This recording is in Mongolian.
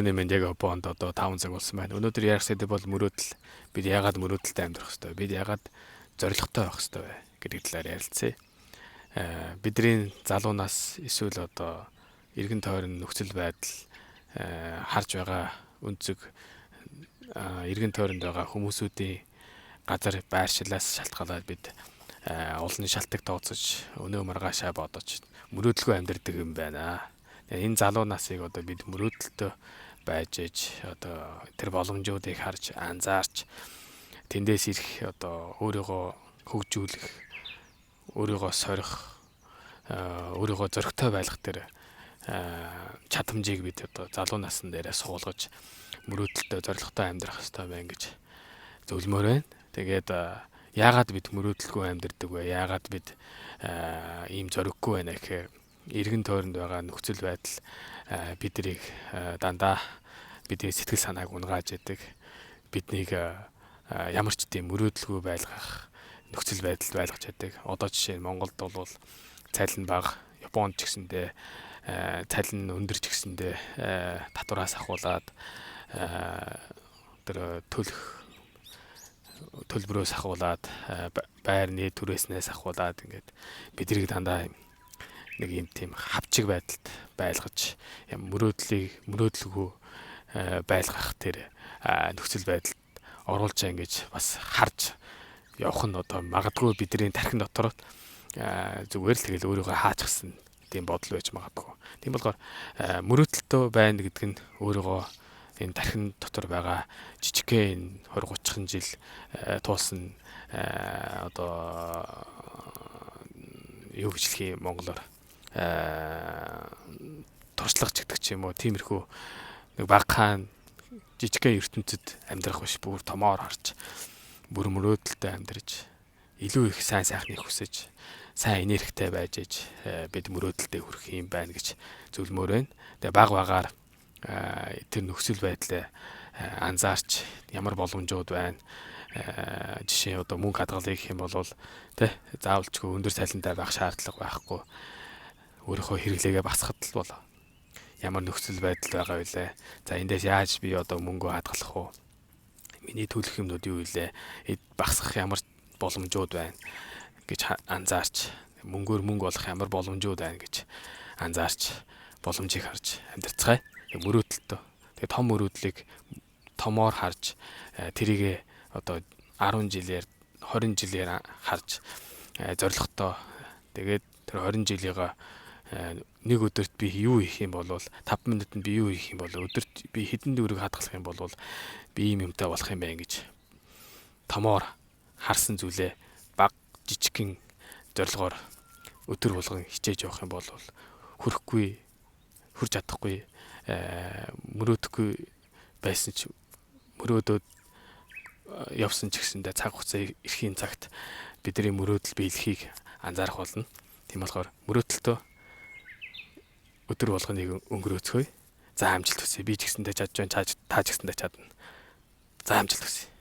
Нэмэнд яг опонд одоо 5 цаг болсон байна. Өнөөдөр ярих сэдв бол мөрөөдөл. Бид яагаад мөрөөдөлтэй амьдрах ёстой вэ? Бид яагаад зоригтой байх ёстой вэ гэдэг талаар ярилцъя. Бидний залуунаас эсвэл одоо эргэн тойрон нөхцөл байдал харж байгаа өнцөг эргэн тойронд байгаа хүмүүсүүдийн газар байршлаас шалтгаалаад бид олон шалтгаан тооцож өнөө маргаашаа бодож мөрөөдөлгүй амьдардаг юм байна. Энэ залуу насыг одоо бид мөрөөдөлтөй байж ээж одоо тэр боломжуудыг харж анзаарч тэндээс ирэх одоо өөрийгөө хөгжүүлэх, өөрийгөө сорих, өөрийгөө зоригтой байлгах тэр чадамжийг бид одоо залуу насн дээрээ суулгаж мөрөөдөлтөй зоригтой амьдрах хэрэгтэй байна гэж зөвлөмөр байна. Тэгээд яагаад бид мөрөөдөлгүй амьдардаг вэ? Яагаад бид ийм зориггүй байна гэхээр эргэн тойронд байгаа нөхцөл байдал биднийг дандаа бидний сэтгэл санааг унгааж яадаг. Биднийг ямар ч тийм мөрөөдөлгүй байлгах нөхцөл байдалд байлгаж яадаг. Одоо жишээ нь Монголд бол цалин бага, Японд ч гэсэндээ цалин өндөр ч гэсэндээ татвараас ахуулаад тэр төлбөрөөс ахуулаад байрны түрээснээс ахуулаад ингээд биднийг дандаа нэг юм тийм хавчиг байдалд байлгаж мөрөөдөлгүй байлгах тэр нөхцөл байдалд оруулж байгаа ингэж бас харж явах нь одоо магадгүй бидний тархин дотор зүгээр л тэгэл өөрийгөө хаачихсан тийм бодол байж магадгүй. Тийм болохоор мөрөөдөлтөө байна гэдэг нь өөрийгөө энэ тархин дотор байгаа жижигхэн 20-30 жил туулсан одоо юу гэж хэлэх юм монголоор туршлагач гэдэг ч юм уу тиймэрхүү нэг багахан жижигхэн ертөнцид амьдрах биш бүр томоор харж бүр мөрөөдөлтэй амьдрж илүү их сайн сайхныг хүсэж сайн энергитэй байж ээж бид мөрөөдөлтэй хүрэх юм байна гэж зөвлөмөр байна. Тэгээ баг багаар тэр нөхцөл байдлаа анзаарч ямар боломжууд байна. Жишээ одоо мөнгө хадгалъя гэх юм бол тэ заавалчгүй өндөр цалинтай байх шаардлага байхгүй. Өөрийнхөө хэрэглээгээ басахад л бол ямар нөхцөл байдал байгаа вэ? За эндээс яаж би одоо мөнгө хадгалах вэ? Миний төлөх юмнууд юу вэ? Багасгах ямар боломжууд байна гэж анзаарч мөнгөөр мөнгө олох ямар боломжууд байна гэж анзаарч боломжийг харж амьдрцгаая. Мөрөөдөлтөө. Тэгээ том мөрөөдлийг томоор харж тэрийг одоо 10 жилээр 20 жилээр харж зоригтой. Тэгээд тэр 20 жилийнхаа нэг өдөрт би юу хийх юм бол 5 минутанд би юу хийх юм бол өдөрт би хэдэн дүүрэг хадгалах юм бол би ийм юмтай болох юм байна гэж томоор харсан зүйлээ баг жижигхэн зорилгоор өдөр болгон хичээж явах юм бол хүрч чадахгүй мөрөөдөхгүй байсан ч мөрөөдөөд явсан ч гэсэндээ цаг хугацаа ирэхийн цагт бидний мөрөөдөл биелэхийг анзаарах болно. Тийм болохоор мөрөөдөлтөө өдөр болгоныг өнгөрөөцгөөе. За амжилт хүсье. Би ч гэсэндээ чадж байна. Та ч гэсэндээ чадна. За амжилт хүсье.